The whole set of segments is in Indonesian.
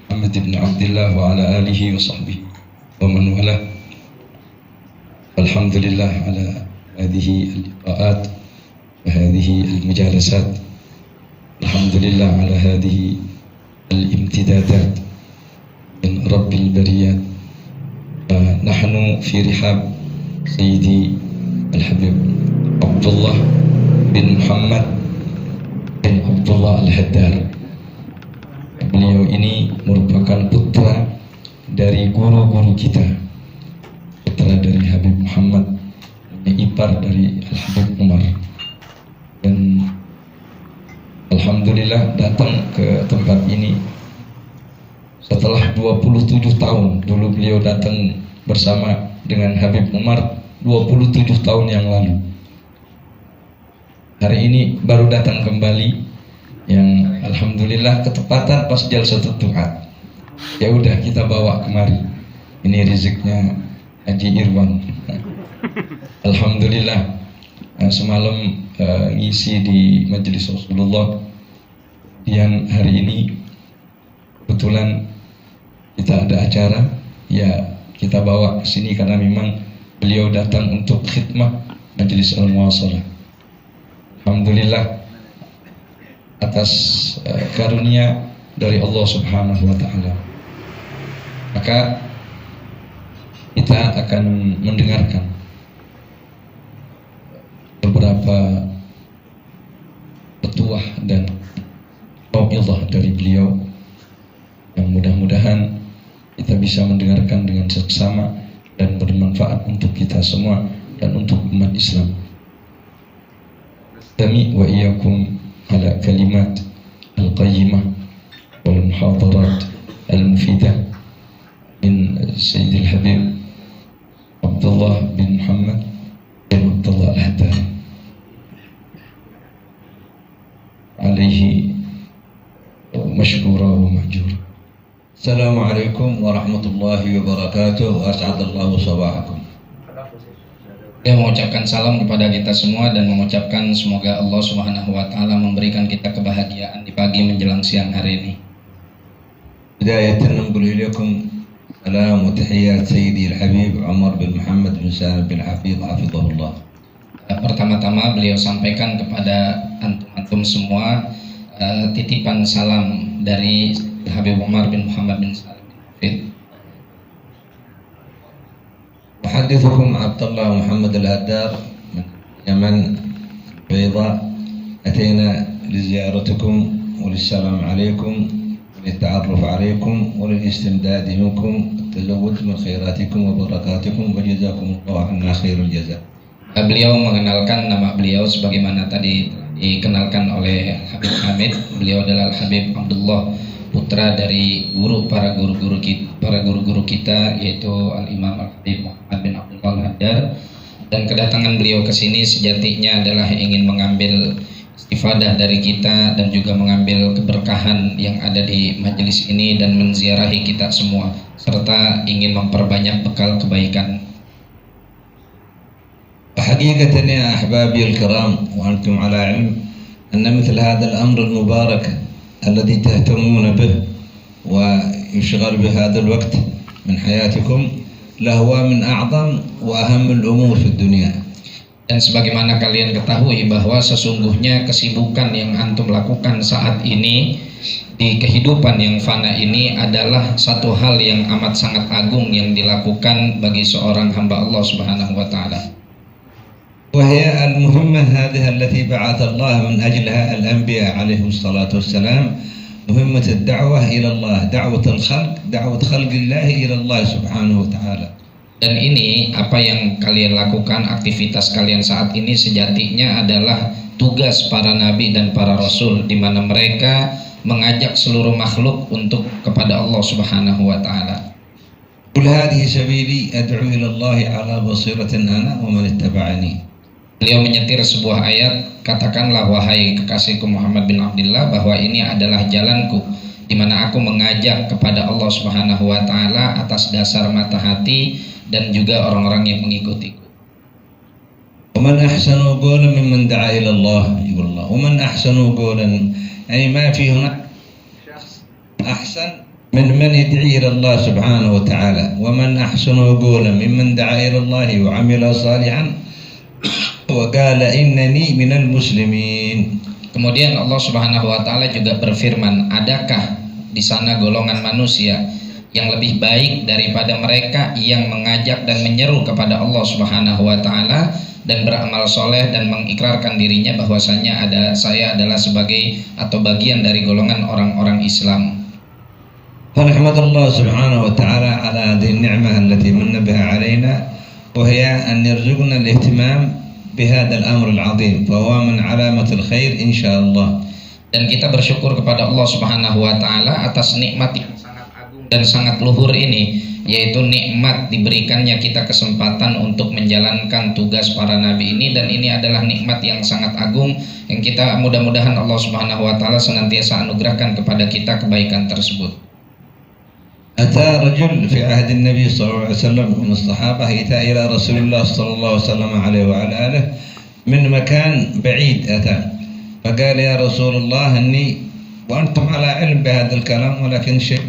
Muhammad ibn Abdullah wa ala alihi wa sahbihi wa man wala. Alhamdulillah ala hadhihi al-liqa'at wa hadhihi al-mujalasat. Alhamdulillah ala hadhihi al-imtidadat min Rabbil bariyat. Nahnu fi rihab Sayyidi Al-Habib Abdullah bin Muhammad bin Abdullah Al-Haddar. Beliau ini merupakan putra dari guru-guru kita, putra dari Habib Muhammad, ipar dari Al-Habib Umar. Dan alhamdulillah datang ke tempat ini setelah 27 tahun. Dulu beliau datang bersama dengan Habib Umar 27 tahun yang lalu. Hari ini baru datang kembali, yang alhamdulillah ketepatan pas jalsatul du'a. Ya udah kita bawa kemari. Ini rezekinya Haji Irwan. Alhamdulillah. Semalam ngisi di majelis Rasulullah. Yang hari ini kebetulan kita ada acara, ya kita bawa ke sini karena memang beliau datang untuk khidmah majelis al-muwasalah. Alhamdulillah atas karunia dari Allah Subhanahu wa taala. Maka kita akan mendengarkan beberapa petuah dan mau'izah dari beliau yang mudah-mudahan kita bisa mendengarkan dengan seksama dan bermanfaat untuk kita semua dan untuk umat Islam. Tami wa iyyakum ala kalimat al-qayyimah wal muhadarat al-mufidah min Sayyidil Habib Abdullah bin Muhammad bin Abdullah Al-Haddar alaihi mashkura wa mahjura. Assalamualaikum warahmatullahi wabarakatuh. As'adallahu sabahakum. Saya mengucapkan salam kepada kita semua dan mengucapkan semoga Allah Subhanahu wa taala memberikan kita kebahagiaan di pagi menjelang siang hari ini. Bidayatan naqulu ilaikum salam wa tahiyyat Sayyidi Al-Habib Umar bin Muhammad bin Salim bin Hafidh hafizahullah. Pertama-tama beliau sampaikan kepada antum semua titipan salam dari Habib Umar bin Muhammad bin Salim bin Hafidh. أحدثكم عبد الله محمد الهدار من اليمن البيضاء. أتينا لزيارتكم وللسلام عليكم وللتعرف عليكم وللاستمداد منكم التزود من خيراتكم وبركاتكم وجزاكم الله عنا خير الجزاء. Beliau mengenalkan nama beliau sebagaimana tadi dikenalkan oleh Habib Hamid. Beliau adalah Habib Abdullah, putra dari para guru-guru kita yaitu Al-Imam Al-Habib Muhammad bin Abdullah Al-Haddar. Dan kedatangan beliau ke sini sejatinya adalah ingin mengambil istifadah dari kita dan juga mengambil keberkahan yang ada di majelis ini dan menziarahi kita semua serta ingin memperbanyak bekal kebaikan. حقيقة يا أحبابي الكرام وأنتم على علم أن مثل هذا الأمر المبارك الذي تهتمون به ويشغل بهذا الوقت من حياتكم لهو من أعظم وأهم الأمور في الدنيا. Dan sebagaimana kalian ketahui bahwa sesungguhnya kesibukan yang antum lakukan saat ini di kehidupan yang fana ini adalah satu hal yang amat sangat agung yang dilakukan bagi seorang hamba Allah Subhanahu wa taala. وهي المهمة هذه التي بعث الله من أجلها الأنبياء عليهم الصلاة والسلام، مهمة الدعوة إلى الله، دعوة خلق الله إلى الله سبحانه وتعالى. Dan ini apa yang kalian lakukan, aktivitas kalian saat ini sejatinya adalah tugas para nabi dan para rasul, di mana mereka mengajak seluruh makhluk untuk kepada Allah Subhanahu wa taala. Qul hadhihi sabili ad'u ila Allah ala basiratin ana wa man ittaba'ani. Beliau menyetir sebuah ayat, katakanlah wahai kekasihku Muhammad bin Abdullah bahwa ini adalah jalanku di mana aku mengajak kepada Allah Subhanahu wa taala atas dasar mata hati dan juga orang-orang yang mengikutiku. ومن أحسن قولا ممن دعا إلى الله يقول الله ومن أحسن قولا أي ما في هناك شخص أحسن من يدعي إلى الله سبحانه وتعالى ومن أحسن قولا ممن دعا إلى الله وعمل صالحا وقال إنني من المسلمين. Kemudian Allah Subhanahu wa taala juga berfirman, adakah di sana golongan manusia yang lebih baik daripada mereka yang mengajak dan menyeru kepada Allah Subhanahu wa taala dan beramal soleh dan mengikrarkan dirinya bahwasanya saya adalah sebagai atau bagian dari golongan orang-orang Islam. فنحمد الله سبحانه وتعالى على هذه النعمة التي من بها علينا وهي أن يرزقنا الاهتمام بهذا الأمر العظيم فهو من علامة الخير إن شاء الله. Dan kita bersyukur kepada Allah Subhanahu wa taala atas nikmat yang sangat agung dan sangat luhur ini, yaitu nikmat diberikannya kita kesempatan untuk menjalankan tugas para nabi ini, dan ini adalah nikmat yang sangat agung yang kita mudah-mudahan Allah Subhanahu wa taala senantiasa anugerahkan kepada kita kebaikan tersebut. أتى رجل في عهد النبي صلى الله عليه وسلم من الصحابة أتى إلى رسول الله صلى الله وسلم عليه وعلى آله من مكان بعيد أتى فقال يا رسول الله إني وأنتم على علم بهذا الكلام ولكن شيء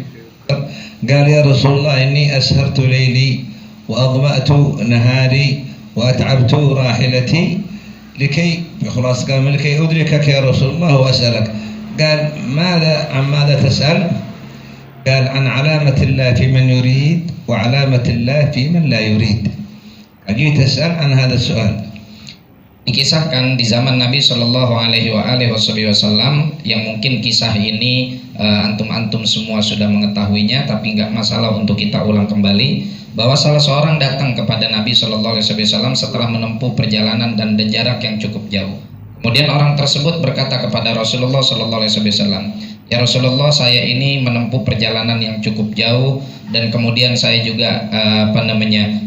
قال يا رسول الله إني أسهرت ليلي وأظمأت نهاري وأتعبت راحلتي لكي أدركك يا رسول الله وأسألك. قال عن ماذا تسأل؟ قال عن علامة الله في من يريد وعلامة الله في من لا يريد. أجيت أسأل عن هذا السؤال. Dikisahkan di zaman Nabi Shallallahu Alaihi Wasallam, yang mungkin kisah ini antum-antum semua sudah mengetahuinya, tapi nggak masalah untuk kita ulang kembali, bahwa salah seorang datang kepada Nabi Shallallahu Alaihi Wasallam setelah menempuh perjalanan dan jarak yang cukup jauh. Kemudian orang tersebut berkata kepada Rasulullah Shallallahu Alaihi Wasallam, ya Rasulullah, saya ini menempuh perjalanan yang cukup jauh dan kemudian saya juga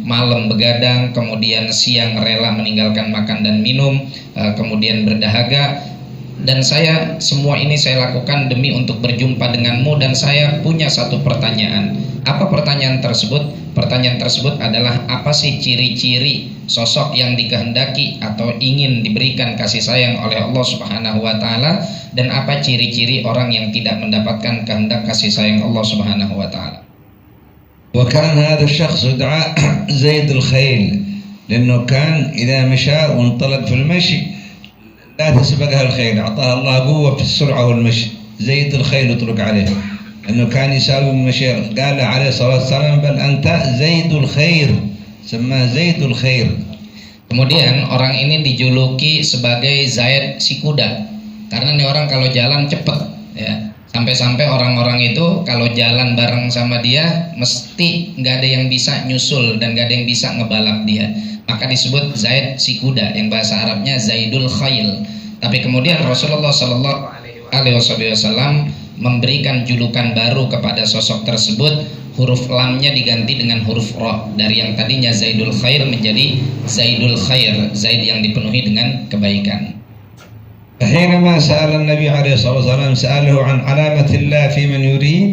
malam begadang, kemudian siang rela meninggalkan makan dan minum, kemudian berdahaga, dan semua ini saya lakukan demi untuk berjumpa denganmu, dan saya punya satu pertanyaan. Apa pertanyaan tersebut? Pertanyaan tersebut adalah, apa sih ciri-ciri sosok yang dikehendaki atau ingin diberikan kasih sayang oleh Allah Subhanahu wa taala, dan apa ciri-ciri orang yang tidak mendapatkan kehendak kasih sayang Allah Subhanahu wa taala. وكان هذا الشخص يدعى زيد الخيل لأنه كان إذا مشى وانطلق في المشي لا تسبقها الخيل، أعطاها الله قوة في السرعة والمشي. زيد الخيل يطلق عليه لأنه كان يساوي المشي. قال عليه الصلاة والسلام بل أنت زيد الخير، سماه زيد الخير. Kemudian orang ini dijuluki sebagai Zaid si kuda, karena nih orang kalau jalan cepet ya. Sampai-sampai orang-orang itu kalau jalan bareng sama dia mesti nggak ada yang bisa nyusul dan nggak ada yang bisa ngebalap dia. Maka disebut Zaid si kuda, yang bahasa Arabnya Zaidul Khail. Tapi kemudian Rasulullah Shallallahu Alaihi Wasallam memberikan julukan baru kepada sosok tersebut. Huruf lamnya diganti dengan huruf ra, dari yang tadinya Zaidul Khair menjadi Zaidul Khair, Zaid yang dipenuhi dengan kebaikan. حينما سأل النبي عليه الصلاة والسلام سأله عن علامة الله في من يريد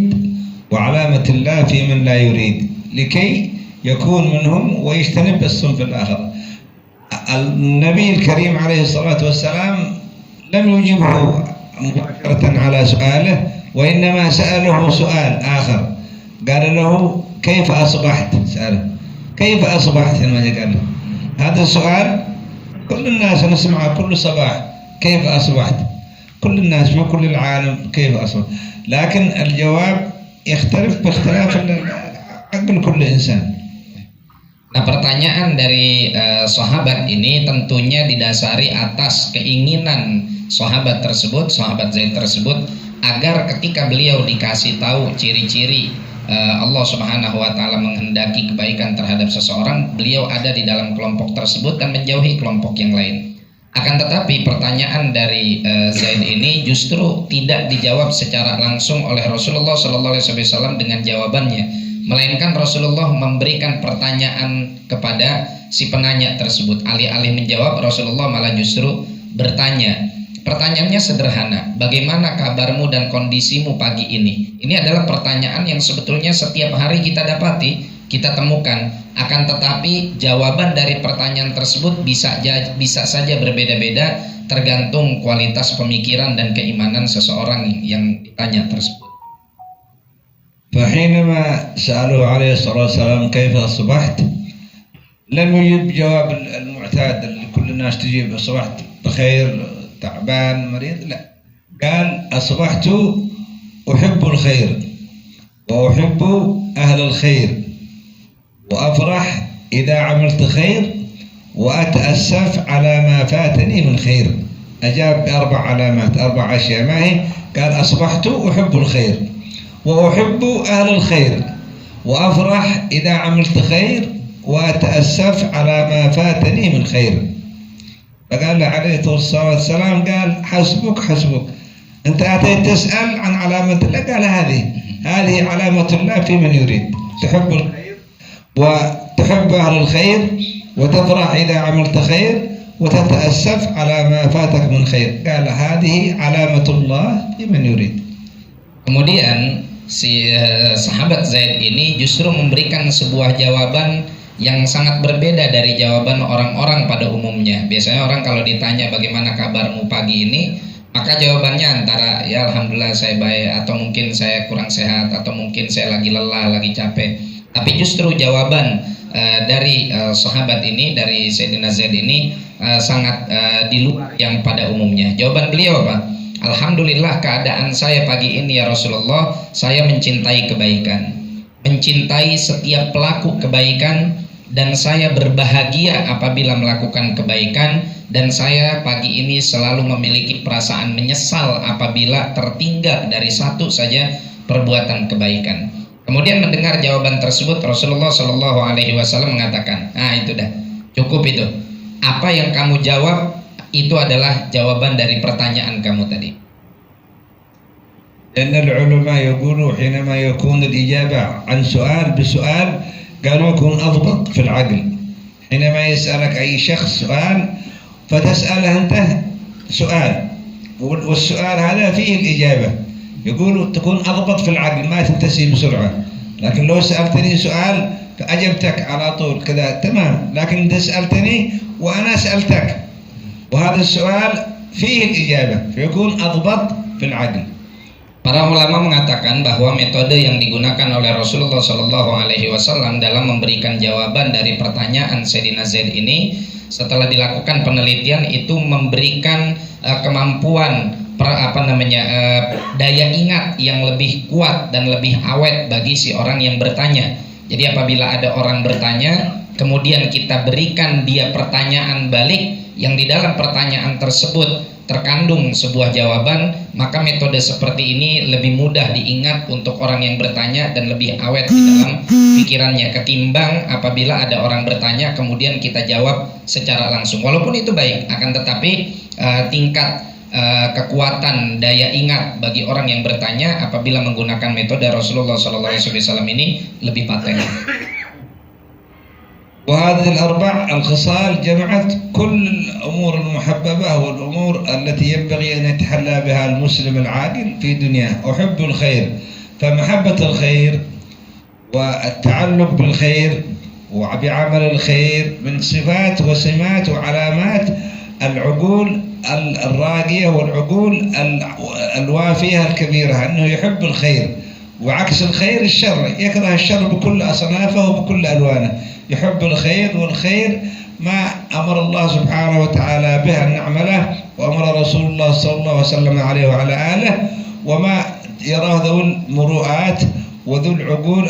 وعلامة الله في من لا يريد لكي يكون منهم ويجتنب الصنف الآخر. النبي الكريم عليه الصلاة والسلام لم يجبه مباشرة على سؤاله، وإنما سأله سؤال آخر، قال له كيف أصبحت؟ سأله كيف أصبحت؟ قال هذا السؤال كل الناس نسمعه كل صباح، كيف أصبحت؟ كل الناس في كل العالم كيف أصبحت، لكن الجواب يختلف باختلاف عقل كل إنسان. Nah, pertanyaan dari sahabat ini tentunya didasari atas keinginan sahabat Zaid tersebut, agar ketika beliau dikasih tahu ciri-ciri Allah Subhanahu wa taala menghendaki kebaikan terhadap seseorang, beliau ada di dalam kelompok tersebut dan menjauhi kelompok yang lain. Akan tetapi pertanyaan dari Zaid ini justru tidak dijawab secara langsung oleh Rasulullah Sallallahu Alaihi Wasallam dengan jawabannya, melainkan Rasulullah memberikan pertanyaan kepada si penanya tersebut. Alih-alih menjawab, Rasulullah malah justru bertanya. Pertanyaannya sederhana, bagaimana kabarmu dan kondisimu pagi ini? Ini adalah pertanyaan yang sebetulnya setiap hari kita dapati, kita temukan. Akan tetapi jawaban dari pertanyaan tersebut bisa saja berbeda-beda tergantung kualitas pemikiran dan keimanan seseorang yang ditanya tersebut. فحينما سألوه عليه الصلاة والسلام كيف أصبحت لم يجب جواب المعتاد اللي كل الناس تجيب أصبحت بخير تعبان مريض، لا، قال أصبحت أحب الخير وأحب أهل الخير وأفرح إذا عملت خير وأتأسف على ما فاتني من خير. أجاب بأربع علامات، أربع أشياء، ما هي؟ قال أصبحت أحب الخير وأحب أهل الخير وأفرح إذا عملت خير وأتأسف على ما فاتني من خير. فقال له عليه الصلاة والسلام قال حسبك حسبك، أنت أتيت تسأل عن علامة الله، قال هذه علامة الله في من يريد، تحب الخير وتحب أهل الخير وتفرح إذا عملت خير وتتأسف على ما فاتك من خير. قال هذه علامة الله في من يريد. Kemudian si sahabat Zaid ini justru memberikan sebuah jawaban yang sangat berbeda dari jawaban orang-orang pada umumnya. Biasanya orang kalau ditanya bagaimana kabarmu pagi ini, maka jawabannya antara ya alhamdulillah saya baik, atau mungkin saya kurang sehat, atau mungkin saya lagi lelah, lagi capek. Tapi justru jawaban dari sahabat ini, dari Sayyidina Zaid ini sangat di luar yang pada umumnya. Jawaban beliau apa? Alhamdulillah keadaan saya pagi ini ya Rasulullah, saya mencintai kebaikan, mencintai setiap pelaku kebaikan, dan saya berbahagia apabila melakukan kebaikan, dan saya pagi ini selalu memiliki perasaan menyesal apabila tertinggal dari satu saja perbuatan kebaikan. Kemudian mendengar jawaban tersebut, Rasulullah Shallallahu Alaihi Wasallam mengatakan, itu dah cukup itu. Apa yang kamu jawab itu adalah jawaban dari pertanyaan kamu tadi. لأن العلماء يقولوا حينما يكون الإجابة عن سؤال بسؤال قالوا يكون أضبط في العقل. حينما يسألك أي شخص سؤال فتسأله أنت سؤال والسؤال هذا فيه الإجابة، يقولوا تكون أضبط في العقل ما تنتسي بسرعة. لكن لو سألتني سؤال فأجبتك على طول كذا تمام، لكن أنت سألتني وأنا سألتك وهذا السؤال فيه الإجابة فيكون أضبط في العقل. Para ulama mengatakan bahwa metode yang digunakan oleh Rasulullah Shallallahu Alaihi Wasallam dalam memberikan jawaban dari pertanyaan Sayyidina Zaid ini, setelah dilakukan penelitian itu memberikan kemampuan daya ingat yang lebih kuat dan lebih awet bagi si orang yang bertanya. Jadi apabila ada orang bertanya, kemudian kita berikan dia pertanyaan balik yang di dalam pertanyaan tersebut terkandung sebuah jawaban, maka metode seperti ini lebih mudah diingat untuk orang yang bertanya dan lebih awet di dalam pikirannya ketimbang apabila ada orang bertanya kemudian kita jawab secara langsung. Walaupun itu baik, akan tetapi tingkat kekuatan daya ingat bagi orang yang bertanya apabila menggunakan metode Rasulullah SAW ini lebih paten. وهذه الأربع الخصال جمعت كل الأمور المحببة والأمور التي ينبغي أن يتحلى بها المسلم العاقل في دنياه. أحب الخير، فمحبة الخير والتعلق بالخير وبعمل الخير من صفات وسمات وعلامات العقول الراقية والعقول الوافية الكبيرة، أنه يحب الخير، وعكس الخير الشر، يكره الشر بكل أصنافه وبكل ألوانه. يحب الخير، والخير ما أمر الله سبحانه وتعالى به أن نعمله، وأمر رسول الله صلى الله عليه وسلم عليه وعلى آله، وما يراه ذو المروءات وذو العقول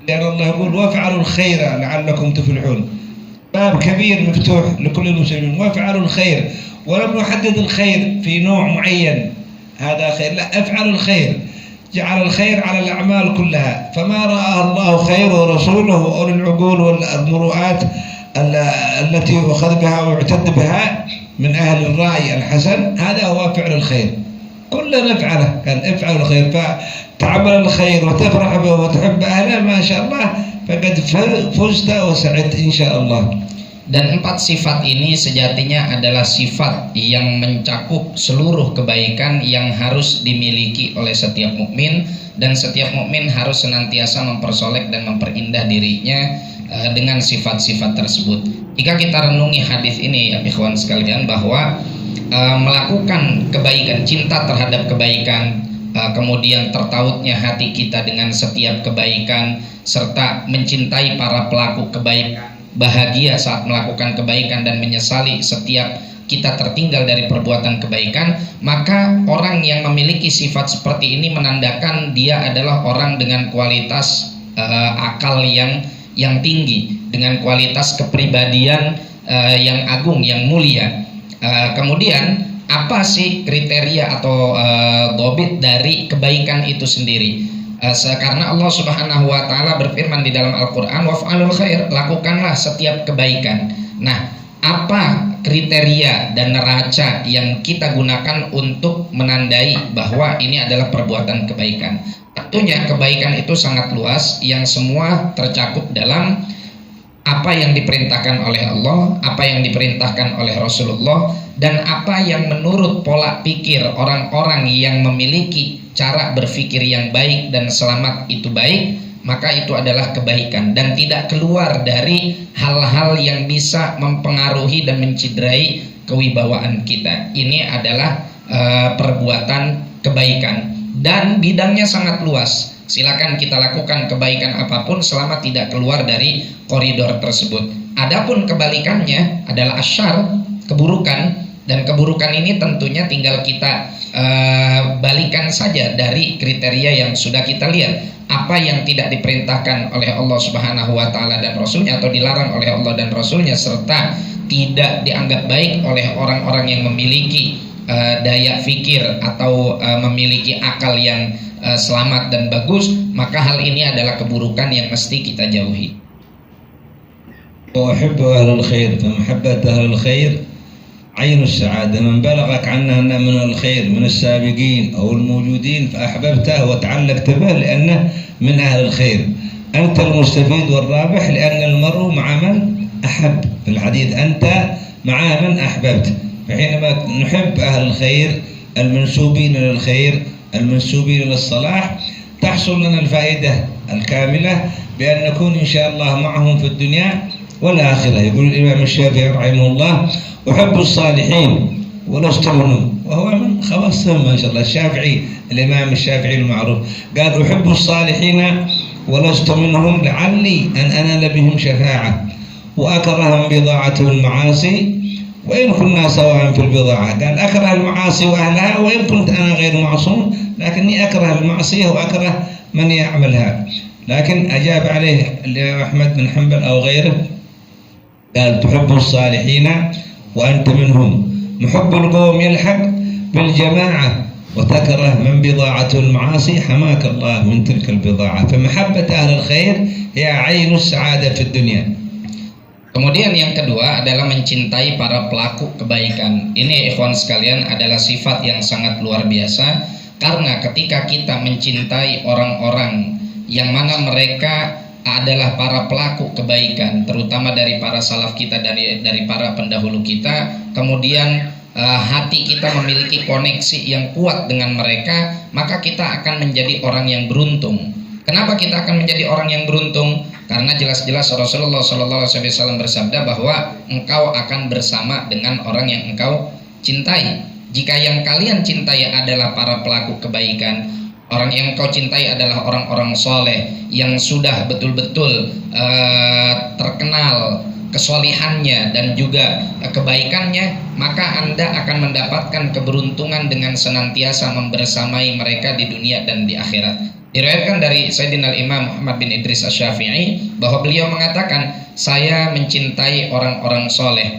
لأن الله يقول وافعلوا الخير لعلكم تفلحون. باب كبير مفتوح لكل المسلمين، وافعلوا الخير، ولم يحدد الخير في نوع معين هذا خير، لا، افعلوا الخير، جعل الخير على الأعمال كلها، فما رآه الله خير ورسوله وأولي العقول والمروءات التي يؤخذ بها ويعتد بها من أهل الرأي الحسن، هذا هو فعل الخير، كلنا نفعله. قال افعلوا الخير، فتعمل الخير وتفرح به وتحب أهله ما شاء الله فقد فزت وسعدت إن شاء الله. Dan 4 sifat ini sejatinya adalah sifat yang mencakup seluruh kebaikan yang harus dimiliki oleh setiap mukmin, dan setiap mukmin harus senantiasa mempersolek dan memperindah dirinya dengan sifat-sifat tersebut. Jika kita renungi hadis ini ya ikhwan sekalian, bahwa melakukan kebaikan, cinta terhadap kebaikan, kemudian tertautnya hati kita dengan setiap kebaikan, serta mencintai para pelaku kebaikan, bahagia saat melakukan kebaikan dan menyesali setiap kita tertinggal dari perbuatan kebaikan, maka orang yang memiliki sifat seperti ini menandakan dia adalah orang dengan kualitas akal yang tinggi, dengan kualitas kepribadian yang agung, yang mulia. Kemudian apa sih kriteria atau dhobit dari kebaikan itu sendiri? Karena Allah Subhanahu wa taala berfirman di dalam Al-Qur'an, waf'alul khair, lakukanlah setiap kebaikan. Nah, apa kriteria dan neraca yang kita gunakan untuk menandai bahwa ini adalah perbuatan kebaikan? Tentunya kebaikan itu sangat luas, yang semua tercakup dalam apa yang diperintahkan oleh Allah, apa yang diperintahkan oleh Rasulullah, dan apa yang menurut pola pikir orang-orang yang memiliki cara berpikir yang baik dan selamat itu baik, maka itu adalah kebaikan dan tidak keluar dari hal-hal yang bisa mempengaruhi dan menciderai kewibawaan kita. Ini adalah perbuatan kebaikan dan bidangnya sangat luas. Silakan kita lakukan kebaikan apapun selama tidak keluar dari koridor tersebut. Adapun kebalikannya adalah asyar, keburukan, dan keburukan ini tentunya tinggal kita balikan saja dari kriteria yang sudah kita lihat. Apa yang tidak diperintahkan oleh Allah Subhanahu wa taala dan Rasulnya, atau dilarang oleh Allah dan Rasulnya, serta tidak dianggap baik oleh orang-orang yang memiliki daya fikir atau memiliki akal yang selamat dan bagus, maka hal ini adalah keburukan yang mesti kita jauhi. وأحب أهل الخير فمحبة أهل الخير عين السعادة. من بلغك عنه أنه من الخير من السابقين أو الموجودين فأحببته وتعلقت به لأنه من أهل الخير. أنت المستفيد والرابح لأن المرء مع من أحب. في الحديث أنت مع من أحببت. فحينما نحب أهل الخير المنسوبين للخير المنسوبين للصلاح تحصل لنا الفائدة الكاملة بأن نكون إن شاء الله معهم في الدنيا والآخرة. يقول الإمام الشافعي رحمه الله أحب الصالحين ولست منهم، وهو من خواصهم ما شاء الله. الشافعي الإمام الشافعي المعروف قال أحب الصالحين ولست منهم لعلي أن أنال بهم شفاعة وأكرههم بضاعة المعاصي وإن كنا سواء في البضاعة. قال أكره المعاصي وأهلها وإن كنت أنا غير معصوم لكني أكره المعصية وأكره من يعملها. لكن أجاب عليه أحمد بن حنبل أو غيره قال تحب الصالحين وأنت منهم، محب القوم يلحق بالجماعة وتكره من بضاعة المعاصي حماك الله من تلك البضاعة. فمحبة أهل الخير هي عين السعادة في الدنيا. Kemudian yang kedua adalah mencintai para pelaku kebaikan. Ini ikhwan sekalian adalah sifat yang sangat luar biasa, karena ketika kita mencintai orang-orang yang mana mereka adalah para pelaku kebaikan, terutama dari para salaf kita, dari para pendahulu kita, kemudian hati kita memiliki koneksi yang kuat dengan mereka, maka kita akan menjadi orang yang beruntung. Kenapa kita akan menjadi orang yang beruntung? Karena jelas-jelas Rasulullah SAW bersabda bahwa engkau akan bersama dengan orang yang engkau cintai. Jika yang kalian cintai adalah para pelaku kebaikan, orang yang engkau cintai adalah orang-orang soleh yang sudah betul-betul terkenal kesolihannya dan juga kebaikannya, maka Anda akan mendapatkan keberuntungan dengan senantiasa membersamai mereka di dunia dan di akhirat. Diriwayatkan dari Sayyidina Imam Muhammad bin Idris Asy-Syafi'i bahwa beliau mengatakan, saya mencintai orang-orang soleh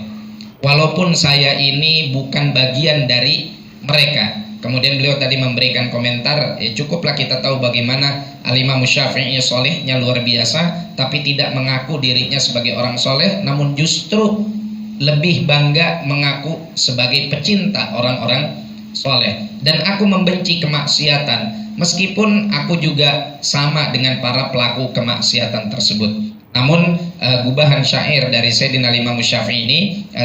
walaupun saya ini bukan bagian dari mereka. Kemudian beliau tadi memberikan komentar, cukuplah kita tahu bagaimana Al-Imam Syafi'i solehnya luar biasa, tapi tidak mengaku dirinya sebagai orang soleh, namun justru lebih bangga mengaku sebagai pecinta orang-orang soleh. Dan aku membenci kemaksiatan, meskipun aku juga sama dengan para pelaku kemaksiatan tersebut. Namun gubahan syair dari Sayyidina Imam Syafi'i ini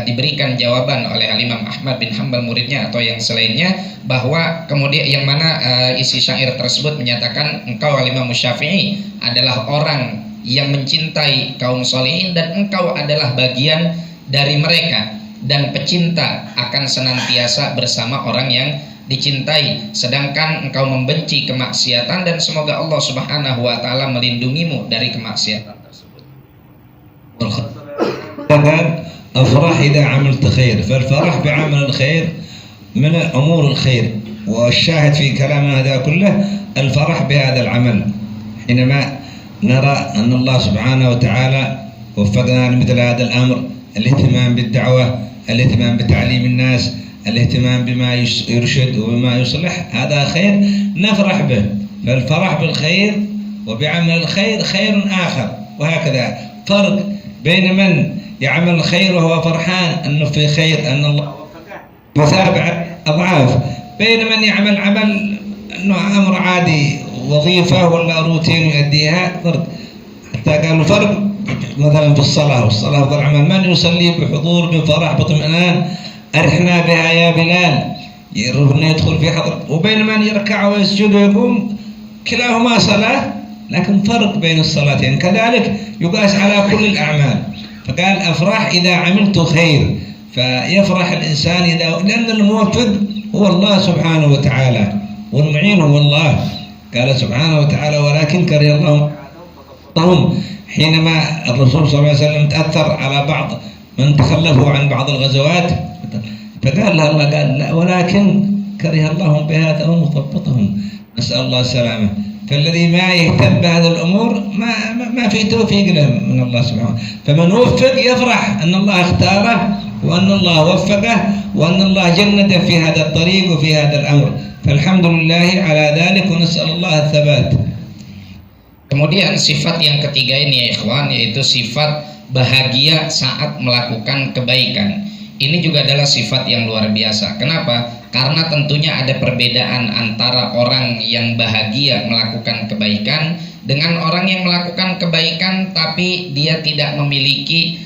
diberikan jawaban oleh Imam Ahmad bin Hanbal muridnya atau yang selainnya, bahwa kemudian yang mana isi syair tersebut menyatakan engkau Imam Syafi'i adalah orang yang mencintai kaum solihin dan engkau adalah bagian dari mereka, dan pecinta akan senantiasa bersama orang yang dicintai, sedangkan engkau membenci kemaksiatan, dan semoga Allah Subhanahu wa taala melindungimu dari kemaksiatan tersebut. افرح إذا عملت خير، فالفرح بعمل الخير من أمور الخير، والشاهد في كلام هذا كله الفرح بهذا العمل. حينما نرى أن الله سبحانه وتعالى وفقنا لمثل هذا الأمر، الاهتمام بالدعوة، الاهتمام بتعليم الناس، الاهتمام بما يرشد وبما يصلح، هذا خير نفرح به. فالفرح بالخير وبعمل الخير خير آخر. وهكذا فرق بين من يعمل الخير وهو فرحان أنه في خير، أن الله مثابع أضعاف، بين من يعمل عمل أنه أمر عادي، وظيفة ولا روتين يؤديها، فرق. حتى قالوا فرق مثلا في الصلاة، والصلاة أفضل عمل، من يصلي بحضور بفرح باطمئنان أرحنا بها يا بلال، يدخل في حضر، وبين من يركع ويسجد ويقوم، كلاهما صلاة، لكن فرق بين الصلاتين. كذلك يقاس على كل الأعمال. فقال أفرح إذا عملت خير، فيفرح الإنسان لأن الموفق هو الله سبحانه وتعالى، والمعين هو الله. قال سبحانه وتعالى ولكن كره الله حينما الرسول صلى الله عليه وسلم تأثر على بعض من تخلفوا عن بعض الغزوات، فقال له الله قال لا، ولكن كره الله بهذا ومثبطهم، نسأل الله السلامة. فالذي ما يهتم بهذه الأمور ما في توفيق له من الله سبحانه. فمن وفق يفرح أن الله اختاره، وأن الله وفقه، وأن الله جنده في هذا الطريق وفي هذا الأمر. فالحمد لله على ذلك، ونسأل الله الثبات. Kemudian sifat yang ketiga ini ya ikhwan, yaitu sifat bahagia saat melakukan kebaikan. Ini juga adalah sifat yang luar biasa. Kenapa? Karena tentunya ada perbedaan antara orang yang bahagia melakukan kebaikan dengan orang yang melakukan kebaikan tapi dia tidak memiliki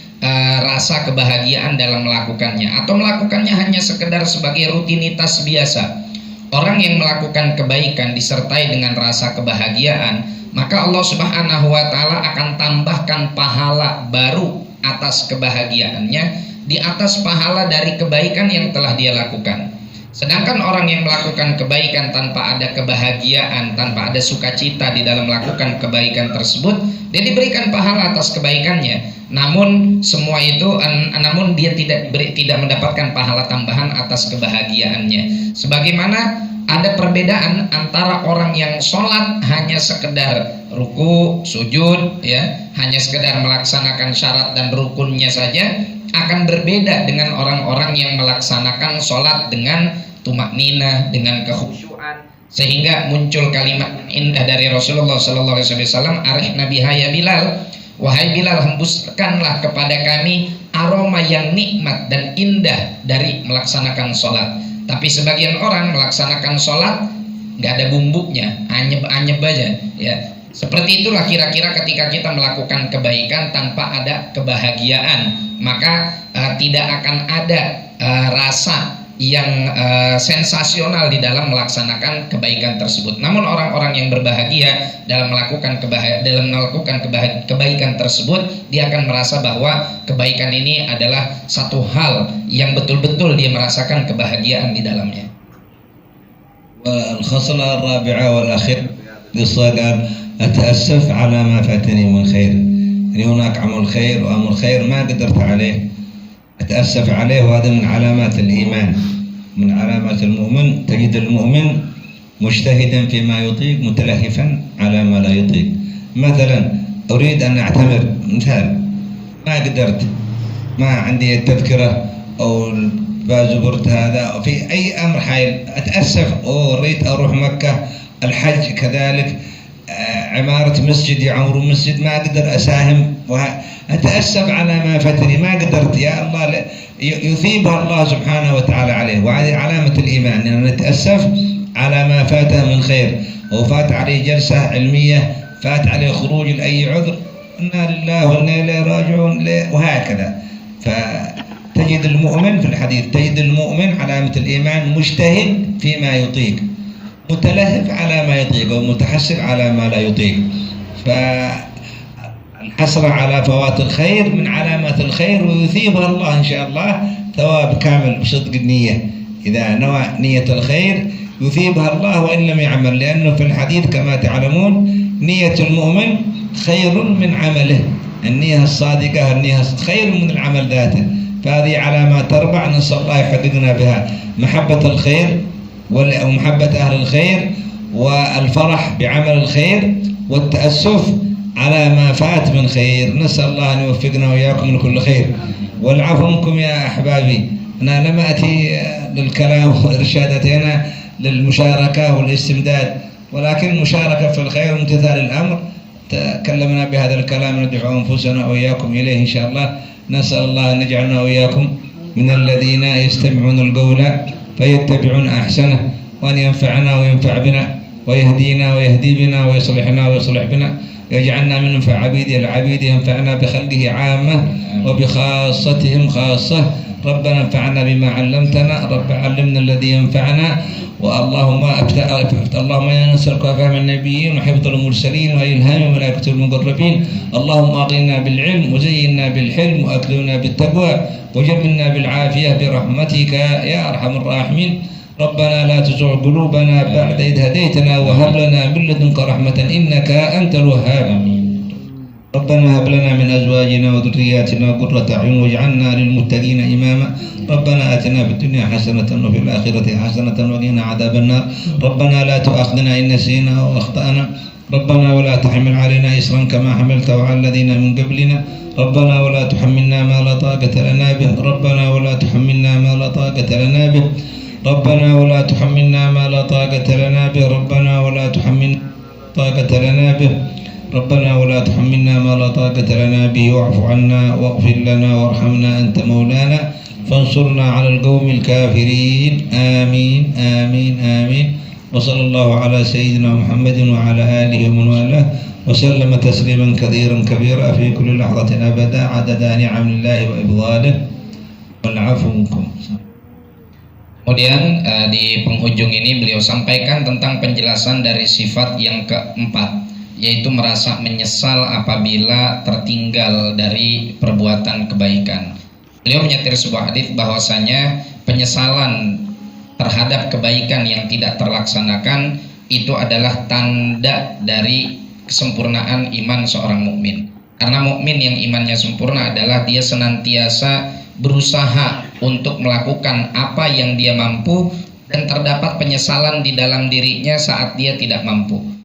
rasa kebahagiaan dalam melakukannya, atau melakukannya hanya sekedar sebagai rutinitas biasa. Orang yang melakukan kebaikan disertai dengan rasa kebahagiaan, maka Allah Subhanahu wa taala akan tambahkan pahala baru atas kebahagiaannya, di atas pahala dari kebaikan yang telah dia lakukan. Sedangkan orang yang melakukan kebaikan tanpa ada kebahagiaan, tanpa ada sukacita di dalam melakukan kebaikan tersebut, dia diberikan pahala atas kebaikannya, namun semua itu namun dia tidak mendapatkan pahala tambahan atas kebahagiaannya. Sebagaimana ada perbedaan antara orang yang sholat hanya sekedar ruku, sujud, ya, hanya sekedar melaksanakan syarat dan rukunnya saja, akan berbeda dengan orang-orang yang melaksanakan sholat dengan tumakninah, dengan kekhusyuan, sehingga muncul kalimat indah dari Rasulullah Sallallahu Alaihi Wasallam, "Arihna biha ya Bilal, wahai Bilal, hembuskanlah kepada kami aroma yang nikmat dan indah dari melaksanakan sholat." Tapi sebagian orang melaksanakan sholat nggak ada bumbunya, anyep-anyep aja, ya. Seperti itulah kira-kira ketika kita melakukan kebaikan tanpa ada kebahagiaan, maka tidak akan ada rasa yang sensasional di dalam melaksanakan kebaikan tersebut. Namun orang-orang yang berbahagia dalam melakukan kebaikan tersebut, dia akan merasa bahwa kebaikan ini adalah satu hal yang betul-betul dia merasakan kebahagiaan di dalamnya. Al-khaslah ar-rabi'ah wal akhir qal أتأسف على ما فاتني من خير. يعني هناك عمل خير وأمر خير ما قدرت عليه، أتأسف عليه، وهذا من علامات الإيمان، من علامات المؤمن. تجد المؤمن مجتهدا فيما يطيق متلهفا على ما لا يطيق. مثلا أريد أن أعتمر، مثال، ما قدرت، ما عندي التذكرة أو بازبرت هذا في أي أمر حائل، أتأسف. أريد أروح مكة، الحج كذلك، عمارة مسجد، يعمر مسجد، ما أقدر أساهم، أتأسف على ما فاتني، ما قدرت، يا الله يثيبها الله سبحانه وتعالى عليه. وهذه علامة الإيمان، أن نتأسف على ما فاته من خير، أو فات عليه جلسة علمية، فات عليه خروج لأي عذر، إنا لله وإنا إليه راجعون، وهكذا. فتجد المؤمن في الحديث، تجد المؤمن علامة الإيمان مجتهد فيما يطيق، متلهف على ما يطيق، ومتحسر على ما لا يطيق. فالحسرة على فوات الخير من علامات الخير، ويثيبها الله إن شاء الله ثواب كامل بصدق النية. إذا نوى نية الخير يثيبها الله وإن لم يعمل، لأنه في الحديث كما تعلمون نية المؤمن خير من عمله، النية الصادقة النية خير من العمل ذاته، فهذه علامات تربع نسأل الله يحققنا بها محبة الخير ومحبة أهل الخير والفرح بعمل الخير والتأسف على ما فات من خير. نسأل الله أن يوفقنا وإياكم لكل خير. والعفو منكم يا أحبابي، أنا لم أتي للكلام وإرشادتنا للمشاركة والاستمداد، ولكن المشاركة في الخير وامتثال الأمر. تكلمنا بهذا الكلام ندعو أنفسنا وإياكم إليه إن شاء الله. نسأل الله أن يجعلنا وإياكم من الذين يستمعون القول فيتبعون أحسنه، وأن ينفعنا وينفع بنا ويهدينا ويهدي بنا ويصلحنا ويصلح بنا، يجعلنا من ينفع عبيده العبيد، ينفعنا بخلقه عامة وبخاصتهم خاصة. ربنا انفعنا بما علمتنا، رب علمنا الذي ينفعنا. اللهم إنا نسألك فهم النبيين وحفظ المرسلين وإلهام ملائكة المقربين. اللهم أغننا بالعلم وزينا بالحلم وأكرمنا بالتقوى وجملنا بالعافية برحمتك يا أرحم الراحمين. ربنا لا تزغ قلوبنا بعد إذ هديتنا وهب لنا من لدنك رحمة إنك أنت الوهاب. ربنا هب لنا من أزواجنا وذرياتنا قرة أعين واجعلنا للمتقين إماما. ربنا آتنا في الدنيا حسنة وفي الآخرة حسنة وقنا عذاب النار. ربنا لا تؤاخذنا إن نسينا أو أخطأنا. ربنا ولا تحمل علينا إصرا كما حملته على الذين من قبلنا. ربنا ولا تحملنا ما لا طاقة لنا به. ربنا ولا تحملنا ما لا طاقة لنا به. ربنا ولا تحملنا ما لا طاقة لنا به. ربنا ولا تحملنا طاقة لنا به. ربنا ولا تحملنا ما لا طاقة لنا به واعف عنا واغفر لنا وارحمنا أنت مولانا فانصرنا على القوم الكافرين. آمين آمين آمين. وصلى الله على سيدنا محمد وعلى آله ومن والاه وسلم تسليما كثيرا كبيرا في كل لحظة أبدا عدد نعم الله وإفضاله. والعفو منكم. Kemudian di penghujung ini beliau sampaikan tentang penjelasan dari sifat yang keempat, yaitu merasa menyesal apabila tertinggal dari perbuatan kebaikan. Beliau menyetir sebuah hadis bahwasanya penyesalan terhadap kebaikan yang tidak terlaksanakan itu adalah tanda dari kesempurnaan iman seorang mukmin. Karena mukmin yang imannya sempurna adalah dia senantiasa berusaha untuk melakukan apa yang dia mampu dan terdapat penyesalan di dalam dirinya saat dia tidak mampu.